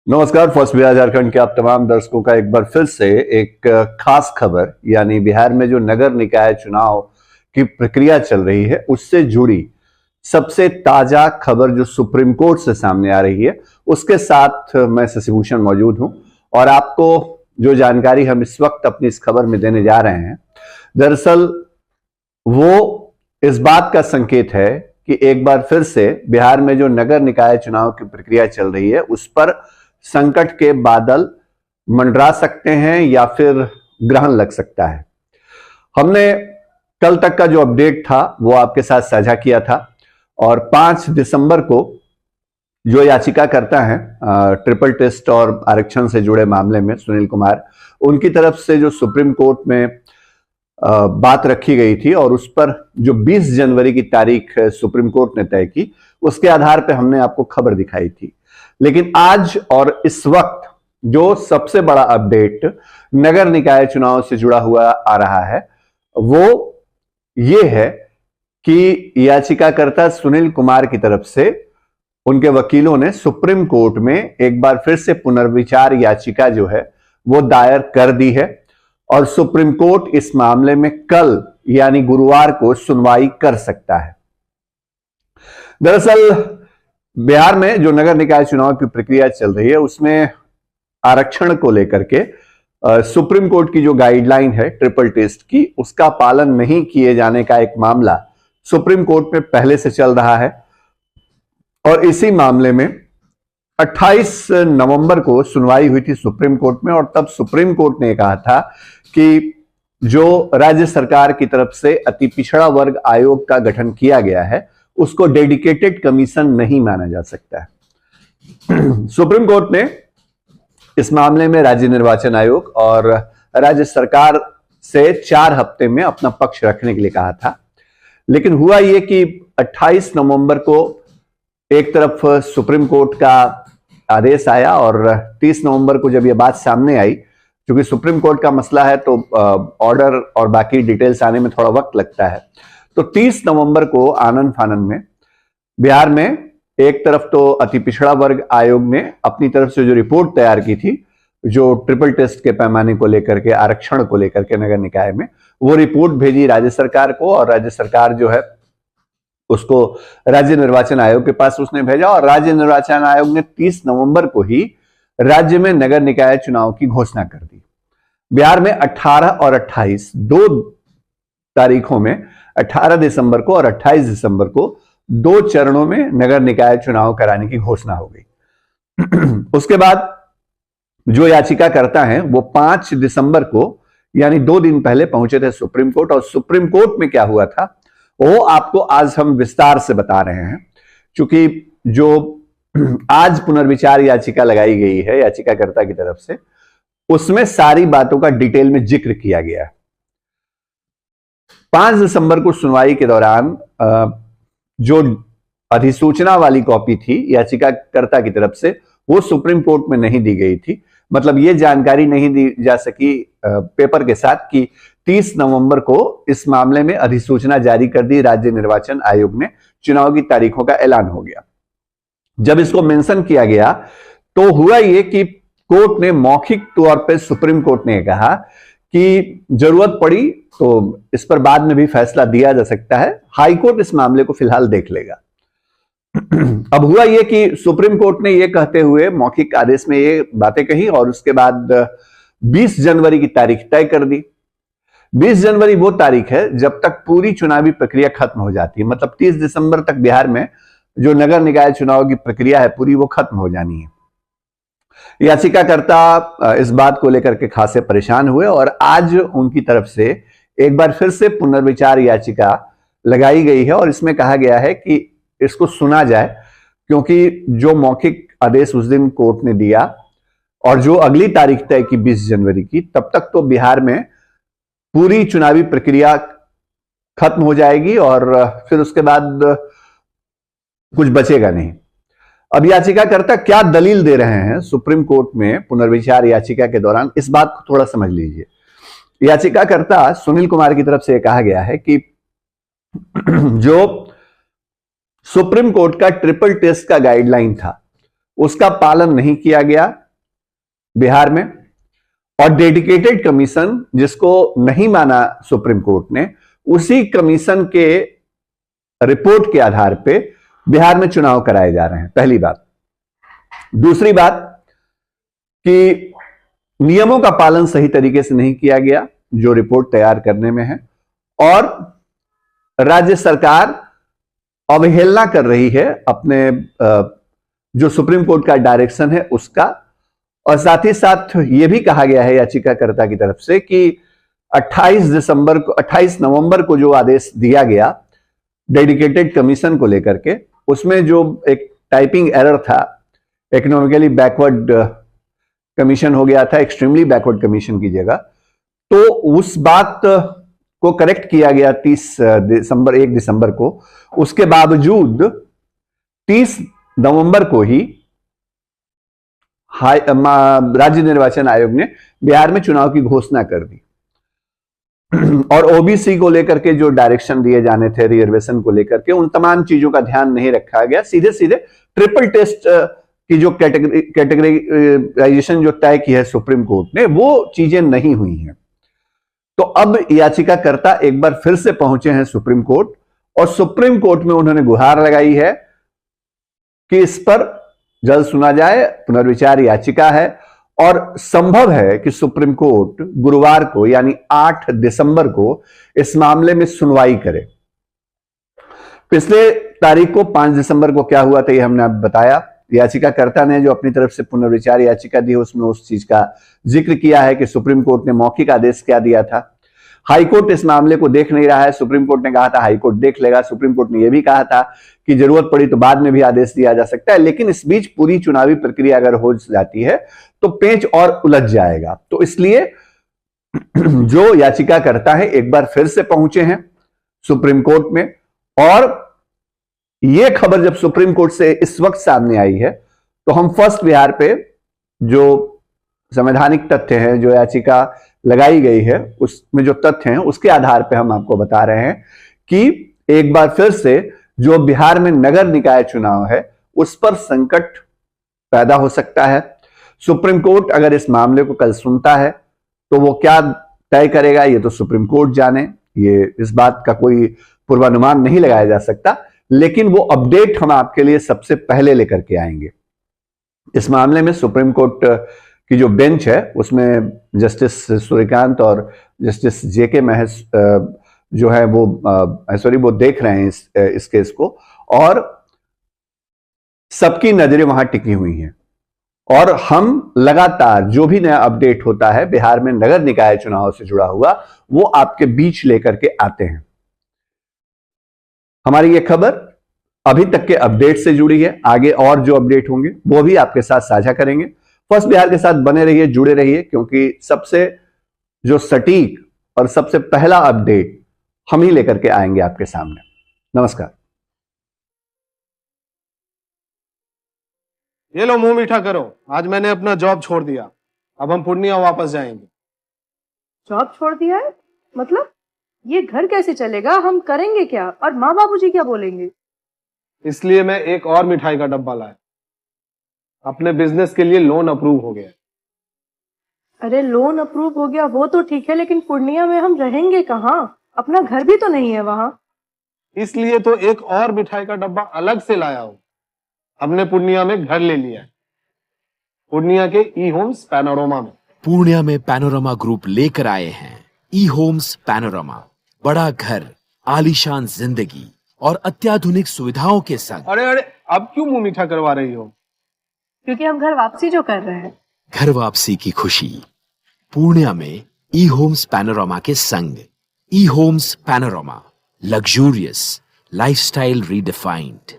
नमस्कार। फर्स्ट बिहार झारखंड के आप तमाम दर्शकों का एक बार फिर से एक खास खबर, यानी बिहार में जो नगर निकाय चुनाव की प्रक्रिया चल रही है उससे जुड़ी सबसे ताजा खबर जो सुप्रीम कोर्ट से सामने आ रही है, उसके साथ मैं शशिभूषण मौजूद हूं। और आपको जो जानकारी हम इस वक्त अपनी इस खबर में देने जा रहे हैं, दरअसल वो इस बात का संकेत है कि एक बार फिर से बिहार में जो नगर निकाय चुनाव की प्रक्रिया चल रही है उस पर संकट के बादल मंडरा सकते हैं या फिर ग्रहण लग सकता है। हमने कल तक का जो अपडेट था वो आपके साथ साझा किया था और 5 दिसंबर को जो याचिका करता है ट्रिपल टेस्ट और आरक्षण से जुड़े मामले में सुनील कुमार, उनकी तरफ से जो सुप्रीम कोर्ट में बात रखी गई थी और उस पर जो 20 जनवरी की तारीख सुप्रीम कोर्ट ने तय की, उसके आधार पर हमने आपको खबर दिखाई थी। लेकिन आज और इस वक्त जो सबसे बड़ा अपडेट नगर निकाय चुनाव से जुड़ा हुआ आ रहा है वो ये है कि याचिकाकर्ता सुनील कुमार की तरफ से उनके वकीलों ने सुप्रीम कोर्ट में एक बार फिर से पुनर्विचार याचिका जो है वो दायर कर दी है और सुप्रीम कोर्ट इस मामले में कल यानी गुरुवार को सुनवाई कर सकता है। दरअसल बिहार में जो नगर निकाय चुनाव की प्रक्रिया चल रही है उसमें आरक्षण को लेकर के सुप्रीम कोर्ट की जो गाइडलाइन है ट्रिपल टेस्ट की, उसका पालन नहीं किए जाने का एक मामला सुप्रीम कोर्ट में पहले से चल रहा है। और इसी मामले में 28 नवंबर को सुनवाई हुई थी सुप्रीम कोर्ट में और तब सुप्रीम कोर्ट ने कहा था कि जो राज्य सरकार की तरफ से अति पिछड़ा वर्ग आयोग का गठन किया गया है उसको डेडिकेटेड कमीशन नहीं माना जा सकता है। सुप्रीम कोर्ट ने इस मामले में राज्य निर्वाचन आयोग और राज्य सरकार से 4 हफ्ते में अपना पक्ष रखने के लिए कहा था। लेकिन हुआ यह कि 28 नवंबर को एक तरफ सुप्रीम कोर्ट का आदेश आया और 30 नवंबर को जब यह बात सामने आई, क्योंकि सुप्रीम कोर्ट का मसला है तो ऑर्डर और बाकी डिटेल्स आने में थोड़ा वक्त लगता है, तो 30 नवंबर को आनन फानन में बिहार में एक तरफ तो अति पिछड़ा वर्ग आयोग ने अपनी तरफ से जो रिपोर्ट तैयार की थी, जो ट्रिपल टेस्ट के पैमाने को लेकर के, आरक्षण को लेकर के नगर निकाय में, वो रिपोर्ट भेजी राज्य सरकार को और राज्य सरकार जो है उसको राज्य निर्वाचन आयोग के पास उसने भेजा और राज्य निर्वाचन आयोग ने 30 नवंबर को ही राज्य में नगर निकाय चुनाव की घोषणा कर दी। बिहार में 18 और 28 दो तारीखों में, 18 दिसंबर को और 28 दिसंबर को 2 चरणों में नगर निकाय चुनाव कराने की घोषणा हो गई। उसके बाद जो याचिका करता है वो 5 दिसंबर को यानी 2 दिन पहले पहुंचे थे सुप्रीम कोर्ट और सुप्रीम कोर्ट में क्या हुआ था वो आपको आज हम विस्तार से बता रहे हैं। क्योंकि जो आज पुनर्विचार याचिका लगाई गई है याचिकाकर्ता की तरफ से, उसमें सारी बातों का डिटेल में जिक्र किया गया है। 5 दिसंबर को सुनवाई के दौरान जो अधिसूचना वाली कॉपी थी याचिकाकर्ता की तरफ से वो सुप्रीम कोर्ट में नहीं दी गई थी। मतलब ये जानकारी नहीं दी जा सकी पेपर के साथ कि 30 नवंबर को इस मामले में अधिसूचना जारी कर दी राज्य निर्वाचन आयोग ने, चुनाव की तारीखों का ऐलान हो गया। जब इसको मेंशन किया गया तो हुआ ये कि कोर्ट ने मौखिक तौर पर सुप्रीम कोर्ट ने कहा कि जरूरत पड़ी तो इस पर बाद में भी फैसला दिया जा सकता है, हाईकोर्ट इस मामले को फिलहाल देख लेगा। अब हुआ यह कि सुप्रीम कोर्ट ने यह कहते हुए मौखिक आदेश में ये बातें कही और उसके बाद 20 जनवरी की तारीख तय कर दी। 20 जनवरी वो तारीख है जब तक पूरी चुनावी प्रक्रिया खत्म हो जाती है। मतलब 30 दिसंबर तक बिहार में जो नगर निकाय चुनाव की प्रक्रिया है पूरी वो खत्म हो जानी है। याचिकाकर्ता इस बात को लेकर के खासे परेशान हुए और आज उनकी तरफ से एक बार फिर से पुनर्विचार याचिका लगाई गई है और इसमें कहा गया है कि इसको सुना जाए, क्योंकि जो मौखिक आदेश उस दिन कोर्ट ने दिया और जो अगली तारीख तय की 20 जनवरी की, तब तक तो बिहार में पूरी चुनावी प्रक्रिया खत्म हो जाएगी और फिर उसके बाद कुछ बचेगा नहीं। अब याचिकाकर्ता क्या दलील दे रहे हैं सुप्रीम कोर्ट में पुनर्विचार याचिका के दौरान, इस बात को थोड़ा समझ लीजिए। याचिकाकर्ता सुनील कुमार की तरफ से कहा गया है कि जो सुप्रीम कोर्ट का ट्रिपल टेस्ट का गाइडलाइन था उसका पालन नहीं किया गया बिहार में, और डेडिकेटेड कमीशन जिसको नहीं माना सुप्रीम कोर्ट ने, उसी कमीशन के रिपोर्ट के आधार पे बिहार में चुनाव कराए जा रहे हैं। पहली बात। दूसरी बात कि नियमों का पालन सही तरीके से नहीं किया गया जो रिपोर्ट तैयार करने में है, और राज्य सरकार अवहेलना कर रही है अपने जो सुप्रीम कोर्ट का डायरेक्शन है उसका। और साथ ही साथ यह भी कहा गया है याचिकाकर्ता की तरफ से कि 28 नवंबर को जो आदेश दिया गया डेडिकेटेड कमीशन को लेकर के, उसमें जो एक टाइपिंग एरर था, इकोनॉमिकली बैकवर्ड कमीशन हो गया था एक्सट्रीमली बैकवर्ड कमीशन की जगह, तो उस बात को करेक्ट किया गया 1 दिसंबर को। उसके बावजूद 30 नवंबर को ही राज्य निर्वाचन आयोग ने बिहार में चुनाव की घोषणा कर दी, और ओबीसी को लेकर के जो डायरेक्शन दिए जाने थे रिजर्वेशन को लेकर के, उन तमाम चीजों का ध्यान नहीं रखा गया। सीधे सीधे ट्रिपल टेस्ट की जो कैटेगराइजेशन जो तय की है सुप्रीम कोर्ट ने, वो चीजें नहीं हुई हैं। तो अब याचिकाकर्ता एक बार फिर से पहुंचे हैं सुप्रीम कोर्ट, और सुप्रीम कोर्ट में उन्होंने गुहार लगाई है कि इस पर जल्द सुना जाए, पुनर्विचार याचिका है, और संभव है कि सुप्रीम कोर्ट गुरुवार को यानी 8 दिसंबर को इस मामले में सुनवाई करे। पिछले तारीख को 5 दिसंबर को क्या हुआ था ये हमने अब बताया। याचिकाकर्ता ने जो अपनी तरफ से पुनर्विचार याचिका दी उसमें उस चीज का जिक्र किया है कि सुप्रीम कोर्ट ने मौखिक आदेश क्या दिया था। हाईकोर्ट इस मामले को देख नहीं रहा है। सुप्रीम कोर्ट ने कहा था हाईकोर्ट देख लेगा। सुप्रीम कोर्ट ने यह भी कहा था कि जरूरत पड़ी तो बाद में भी आदेश दिया जा सकता है, लेकिन इस बीच पूरी चुनावी प्रक्रिया अगर हो जाती है तो पेंच और उलझ जाएगा। तो इसलिए जो याचिकाकर्ता है एक बार फिर से पहुंचे हैं सुप्रीम कोर्ट में, और यह खबर जब सुप्रीम कोर्ट से इस वक्त सामने आई है तो हम फर्स्ट बिहार पे जो संवैधानिक तथ्य हैं, जो याचिका लगाई गई है उसमें जो तथ्य हैं उसके आधार पे हम आपको बता रहे हैं कि एक बार फिर से जो बिहार में नगर निकाय चुनाव है उस पर संकट पैदा हो सकता है। सुप्रीम कोर्ट अगर इस मामले को कल सुनता है तो वो क्या तय करेगा ये तो सुप्रीम कोर्ट जाने, ये इस बात का कोई पूर्वानुमान नहीं लगाया जा सकता, लेकिन वो अपडेट हम आपके लिए सबसे पहले लेकर के आएंगे। इस मामले में सुप्रीम कोर्ट की जो बेंच है उसमें जस्टिस सूर्यकांत और जस्टिस जेके महस जो है वो देख रहे हैं इस केस को, और सबकी नजरें वहां टिकी हुई हैं, और हम लगातार जो भी नया अपडेट होता है बिहार में नगर निकाय चुनाव से जुड़ा हुआ वो आपके बीच लेकर के आते हैं। हमारी ये खबर अभी तक के अपडेट से जुड़ी है, आगे और जो अपडेट होंगे वो भी आपके साथ साझा करेंगे। फर्स्ट बिहार के साथ बने रहिए, जुड़े रहिए, क्योंकि सबसे जो सटीक और सबसे पहला अपडेट हम ही लेकर के आएंगे आपके सामने। नमस्कार। ये लो मुंह मीठा करो, आज मैंने अपना जॉब छोड़ दिया, अब हम पूर्णिया वापस जाएंगे। जॉब छोड़ दिया है? मतलब ये घर कैसे चलेगा? हम करेंगे क्या? और माँ बाबूजी क्या बोलेंगे? इसलिए मैं एक और मिठाई का डब्बा लाया। अपने बिजनेस के लिए लोन अप्रूव हो गया। अरे लोन अप्रूव हो गया वो तो ठीक है, लेकिन पूर्णिया में हम रहेंगे कहाँ? अपना घर भी तो नहीं है वहां। इसलिए तो एक और मिठाई का डब्बा अलग से लाया हूं। हमने पूर्णिया में घर ले लिया है, पूर्णिया के ई होम्स पैनोरमा में। पूर्णिया में पैनोरमा ग्रुप लेकर आए हैं ई होम्स पैनोरमा। बड़ा घर, आलीशान जिंदगी और अत्याधुनिक सुविधाओं के संग। अरे अरे अब क्यों मुंह मीठा करवा रही हो? क्योंकि हम घर वापसी जो कर रहे हैं। घर वापसी की खुशी पूर्णिया में ई होम्स पैनोरमा के संग। ई Homes Panorama, luxurious lifestyle redefined.